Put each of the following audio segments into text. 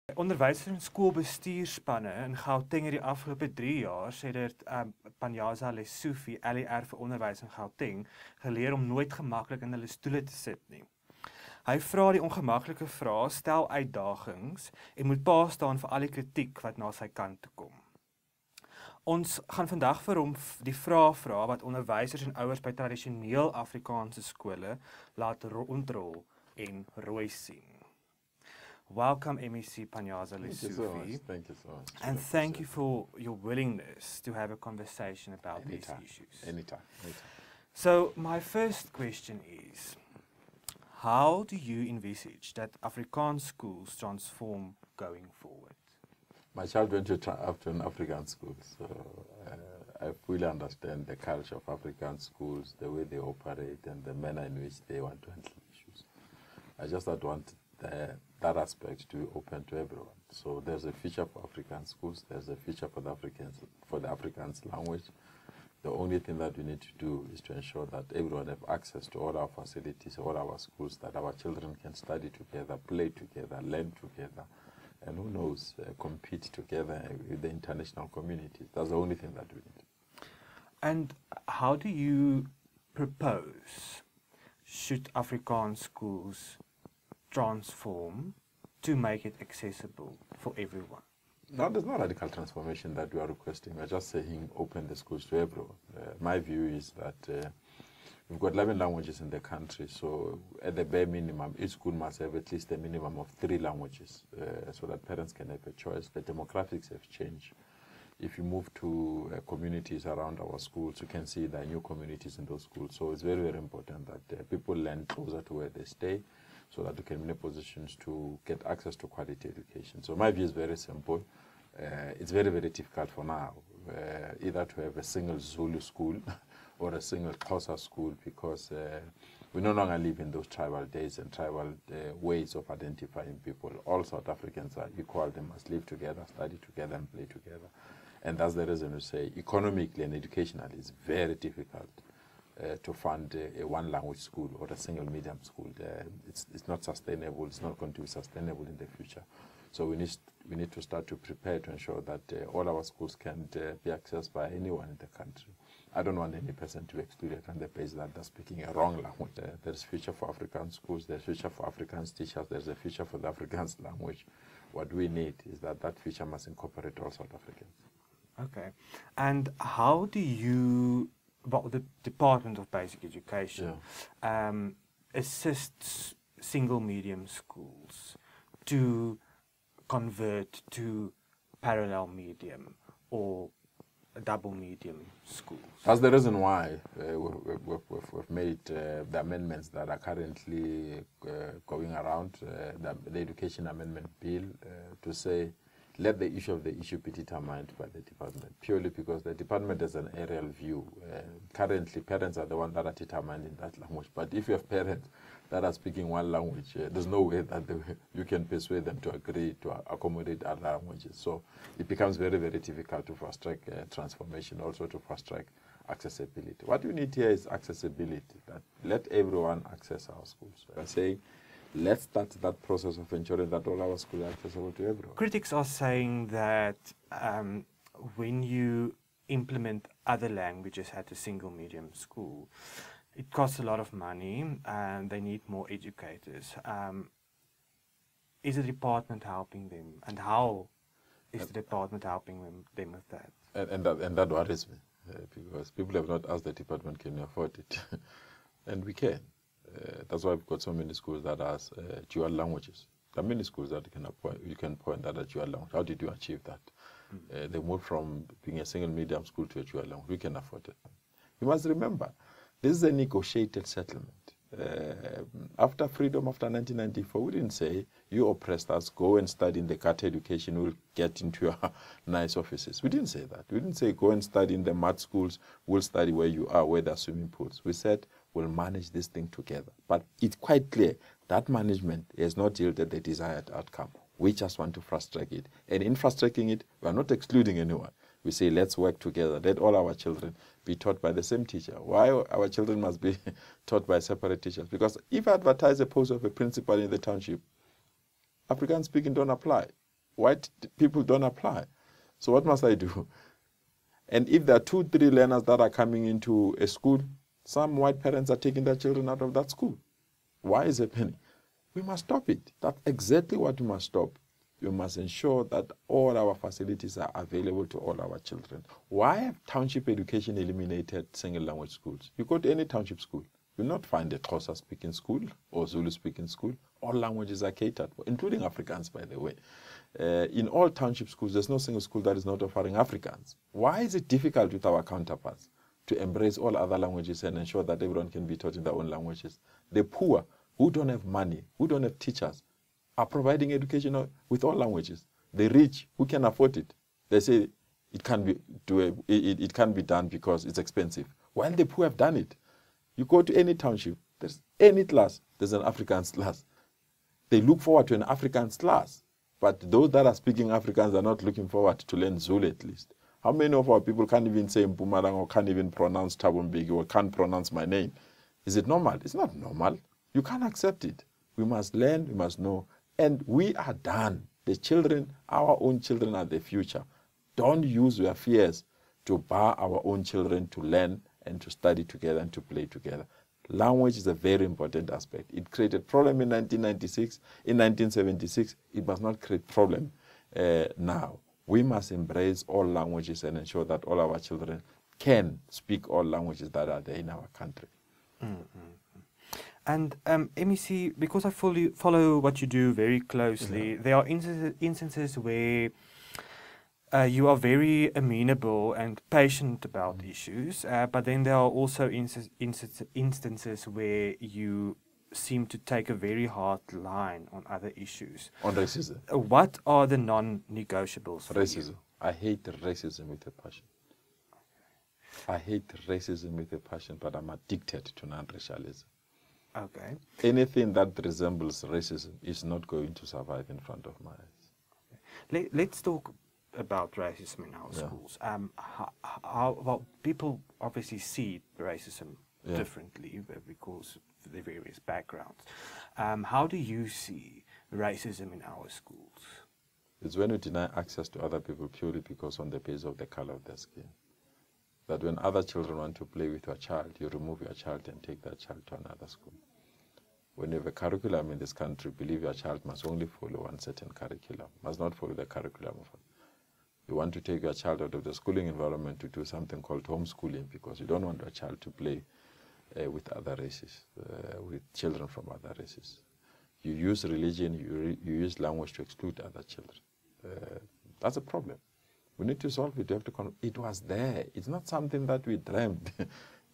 Onderwysers en skoolbestuurspanne in Gauteng het die afgelope 3 jaar, sê dit Panayaza Lesufi, LUR vir onderwys in Gauteng, geleer om nooit gemaklik in hulle stoele te sit nie. Hy vra die ongemaklike vrae, stel uitdagings en moet pa staan vir al die kritiek wat na sy kant toe kom. Ons gaan vandag vir hom die vrae vra wat onderwysers en ouers by tradisioneel Afrikaanse skole laat rondrol en rooi sien. Welcome, MEC Panayaza Lesufi. Thank you so much. And thank you for your willingness to have a conversation about these issues. Anytime. So, my first question is, how do you envisage that Afrikaans schools transform going forward? My child went to an African school, so I fully understand the culture of African schools, the way they operate, and the manner in which they want to handle issues. I just don't want that aspect to be open to everyone. So there's a future for African schools, there's a future for the Afrikaans language. The only thing that we need to do is to ensure that everyone have access to all our facilities, all our schools, that our children can study together, play together, learn together, and who knows, compete together with the international community. That's the only thing that we need. And how do you propose should Afrikaans schools transform to make it accessible for everyone? No, there's no radical transformation that we are requesting. We're just saying open the schools to everyone. My view is that we've got 11 languages in the country, so at the bare minimum, each school must have at least a minimum of 3 languages so that parents can have a choice. The demographics have changed. If you move to communities around our schools, you can see there are new communities in those schools. So it's very, very important that people learn closer to where they stay, so that we can be in a positions to get access to quality education. So my view is very simple. It's very, very difficult for now, either to have a single Zulu school or a single Xhosa school, because we no longer live in those tribal days and tribal ways of identifying people. All South Africans are equal. They must live together, study together, and play together. And that's the reason we say economically and educationally it's very difficult to fund a one-language school or a single-medium school. It's not sustainable. It's not going to be sustainable in the future. So we need to start to prepare to ensure that all our schools can be accessed by anyone in the country. I don't want any person to be excluded on the basis that they're speaking a wrong language. There's future for African schools. There's future for Afrikaans teachers. There's a future for the Afrikaans language. What we need is that future must incorporate all South Africans. Okay. And how do you, well, the Department of Basic Education, assists single medium schools to convert to parallel medium or double medium schools? That's the reason why we've made the amendments that are currently going around, the Education Amendment Bill, to say let the issue of the issue be determined by the department, purely because the department has an aerial view. Currently, parents are the ones that are determining that language. But if you have parents that are speaking one language, there's no way that you can persuade them to agree to accommodate other languages. So it becomes very, very difficult to fast-track transformation, also to fast-track accessibility. What we need here is accessibility, that let everyone access our schools. We're saying, let's start that process of ensuring that all our schools are accessible to everyone. Critics are saying that when you implement other languages at a single medium school, it costs a lot of money and they need more educators. Is the department helping them, and how is the department helping them with that? And that worries me, because people have not asked the department, can you afford it? And we can. That's why we've got so many schools that are dual languages. There are many schools that you can point that are dual language. How did you achieve that? They moved from being a single medium school to a dual language. We can afford it. You must remember, this is a negotiated settlement. After freedom, after 1994, we didn't say, you oppressed us, go and study in the gutter education, we'll get into your nice offices. We didn't say that. We didn't say, go and study in the mud schools, we'll study where you are, where there are swimming pools. We said, we'll manage this thing together. But it's quite clear that management has not yielded the desired outcome. We just want to fast-track it. And in fast-tracking it, we are not excluding anyone. We say, let's work together. Let all our children be taught by the same teacher. Why our children must be taught by separate teachers? Because if I advertise a post of a principal in the township, Afrikaans speaking don't apply. white people don't apply. So what must I do? And if there are 2, 3 learners that are coming into a school, some white parents are taking their children out of that school. Why is it happening? We must stop it. That's exactly what we must stop. We must ensure that all our facilities are available to all our children. Why have township education eliminated single language schools? You go to any township school, you'll not find a Xhosa speaking school or Zulu speaking school. All languages are catered for, including Afrikaans, by the way. In all township schools, there's no single school that is not offering Afrikaans. Why is it difficult with our counterparts to embrace all other languages and ensure that everyone can be taught in their own languages? The poor, who don't have money, who don't have teachers, are providing education with all languages. The rich, who can afford it, they say it can't be done because it's expensive. While the poor have done it. You go to any township, there's any class, there's an Afrikaans class. They look forward to an Afrikaans class, but those that are speaking Afrikaans are not looking forward to learn Zulu at least. How many of our people can't even say Mpumalanga or can't even pronounce Thabo Mbeki or can't pronounce my name? Is it normal? It's not normal. You can't accept it. We must learn, we must know. And we are done. The children, our own children are the future. Don't use your fears to bar our own children to learn and to study together and to play together. Language is a very important aspect. It created problem in 1996. In 1976, it must not create problem now. We must embrace all languages and ensure that all our children can speak all languages that are there in our country. Mm-hmm. And MEC, because I follow what you do very closely, there are instances where you are very amenable and patient about issues, but then there are also instances where you seem to take a very hard line on other issues. On racism. What are the non-negotiables for racism. you? I hate racism with a passion. I hate racism with a passion, but I'm addicted to non-racialism. Okay. Anything that resembles racism is not going to survive in front of my eyes. Okay. Let's talk about racism in our schools. Well, people obviously see racism differently because of their various backgrounds. How do you see racism in our schools? It's when you deny access to other people purely because on the basis of the color of their skin. That when other children want to play with your child, you remove your child and take that child to another school. When you have a curriculum in this country, believe your child must only follow one certain curriculum, must not follow the curriculum of you want to take your child out of the schooling environment to do something called homeschooling because you don't want your child to play with other races, with children from other races. You use religion, you use language to exclude other children. That's a problem. We need to solve it. We have to it was there. It's not something that we dreamed.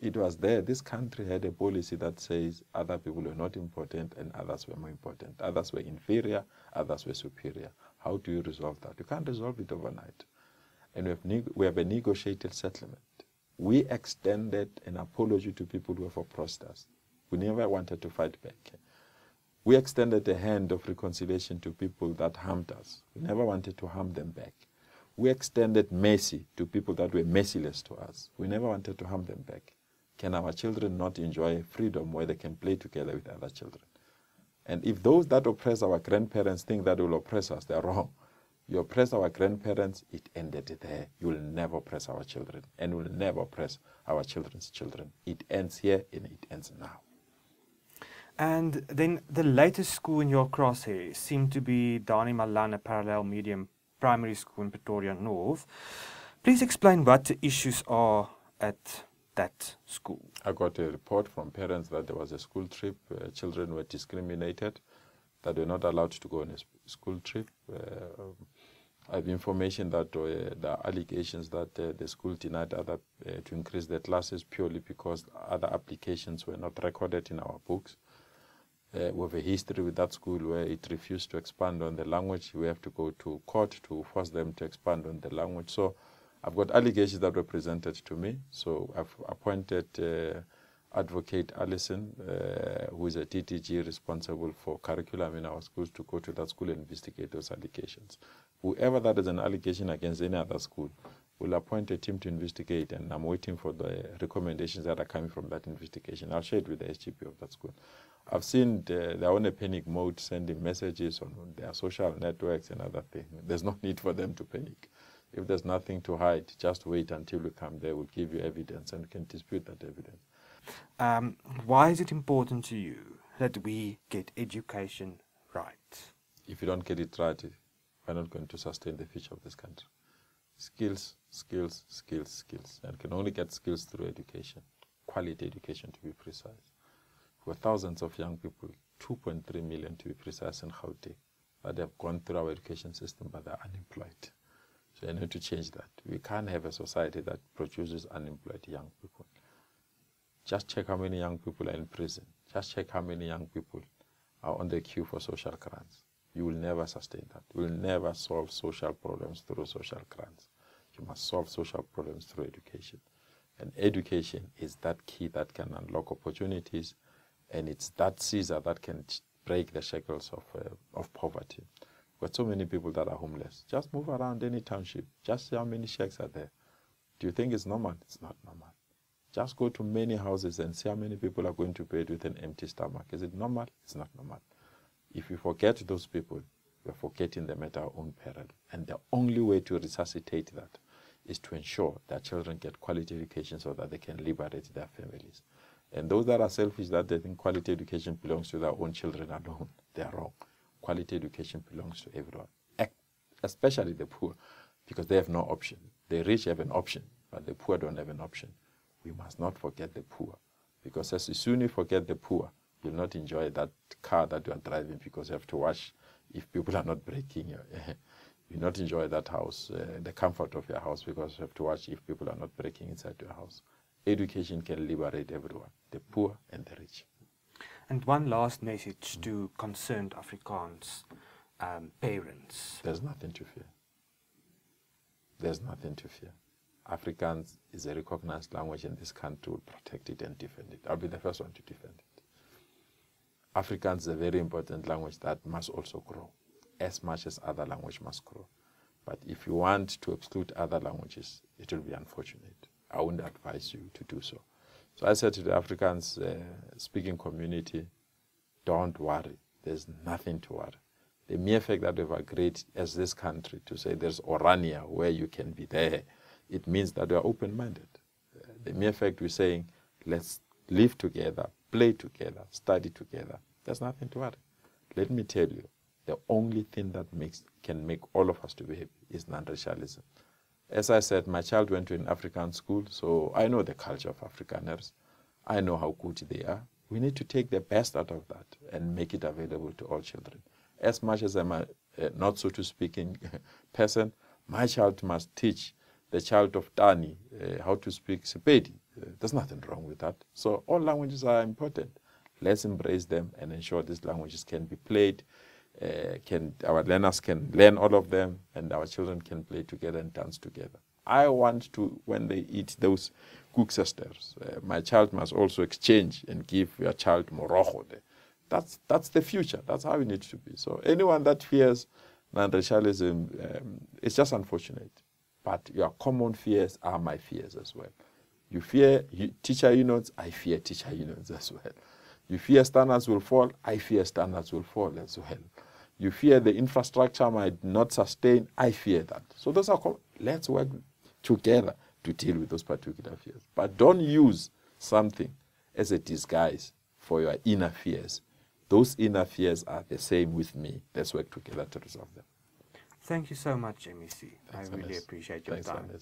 It was there. This country had a policy that says other people were not important and others were more important. Others were inferior, others were superior. How do you resolve that? You can't resolve it overnight. And we have a negotiated settlement. We extended an apology to people who have oppressed us. We never wanted to fight back. We extended a hand of reconciliation to people that harmed us. We never wanted to harm them back. We extended mercy to people that were merciless to us. We never wanted to harm them back. Can our children not enjoy freedom where they can play together with other children? And if those that oppress our grandparents think that will oppress us, they're wrong. You oppress our grandparents, it ended there. You will never oppress our children, and will never oppress our children's children. It ends here, and it ends now. And then the latest school in your crosshairs seemed to be Dani Malana Parallel Medium Primary School in Pretoria North. Please explain what the issues are at that school. I got a report from parents that there was a school trip. Children were discriminated, that they were not allowed to go on a school trip. I have information that there are allegations that the school denied to increase their classes purely because other applications were not recorded in our books. We have a history with that school where it refused to expand on the language. We have to go to court to force them to expand on the language. So I've got allegations that were presented to me. So I've appointed Advocate Allison, who is a TTG responsible for curriculum in our schools, to go to that school and investigate those allegations. Whoever that is an allegation against any other school, We'll appoint a team to investigate, and I'm waiting for the recommendations that are coming from that investigation. I'll share it with the SGP of that school. I've seen they're on a panic mode, sending messages on their social networks and other things. There's no need for them to panic. If there's nothing to hide, just wait until we come there. We'll give you evidence and can dispute that evidence. Why is it important to you that we get education right? If you don't get it right, we're not going to sustain the future of this country. Skills, skills, skills, skills. And can only get skills through education, quality education to be precise. For thousands of young people, 2.3 million to be precise in Gauteng, that have gone through our education system but they're unemployed. So you need to change that. We can't have a society that produces unemployed young people. Just check how many young people are in prison. Just check how many young people are on the queue for social grants. You will never sustain that. You will never solve social problems through social grants. You must solve social problems through education. And education is that key that can unlock opportunities, and it's that scissor that can break the shackles of poverty. We've got so many people that are homeless. Just move around any township. Just see how many shacks are there. Do you think it's normal? It's not normal. Just go to many houses and see how many people are going to bed with an empty stomach. Is it normal? It's not normal. If we forget those people, we're forgetting them at our own peril. And the only way to resuscitate that is to ensure that children get quality education so that they can liberate their families. And those that are selfish, that they think quality education belongs to their own children alone, they are wrong. Quality education belongs to everyone, especially the poor, because they have no option. The rich have an option, but the poor don't have an option. We must not forget the poor, because as soon as you forget the poor, you'll not enjoy that car that you are driving because you have to watch if people are not breaking you. You'll not enjoy that house, the comfort of your house, because you have to watch if people are not breaking inside your house. Education can liberate everyone, the poor and the rich. And one last message to concerned Afrikaans parents. There's nothing to fear. There's nothing to fear. Afrikaans is a recognized language, and this country will protect it and defend it. I'll be the first one to defend it. Afrikaans is a very important language that must also grow, as much as other languages must grow. But if you want to exclude other languages, it will be unfortunate. I wouldn't advise you to do so. So I said to the Afrikaans speaking community, don't worry. There's nothing to worry. The mere fact that we've agreed as this country to say there's Orania where you can be there, it means that we are open-minded. The mere fact we're saying, let's live together, play together, study together, there's nothing to worry. Let me tell you, the only thing that can make all of us to be happy is non-racialism. As I said, my child went to an African school, so I know the culture of Afrikaners. I know how good they are. We need to take the best out of that and make it available to all children. As much as I'm a not so to speaking person, my child must teach the child of Tani how to speak Sepedi. There's nothing wrong with that. So all languages are important. Let's embrace them and ensure these languages can be played. Our learners can learn all of them, and our children can play together and dance together. I want to, when they eat those koeksisters, my child must also exchange and give your child morogo. That's the future. That's how it needs to be. So anyone that fears non-racialism, it's just unfortunate. But your common fears are my fears as well. You fear teacher unions, I fear teacher unions as well. You fear standards will fall, I fear standards will fall as well. You fear the infrastructure might not sustain, I fear that. So those are, let's work together to deal with those particular fears. But don't use something as a disguise for your inner fears. Those inner fears are the same with me. Let's work together to resolve them. Thank you so much, MEC. Thanks, I really Hannes. appreciate your Thanks, time. Hannes.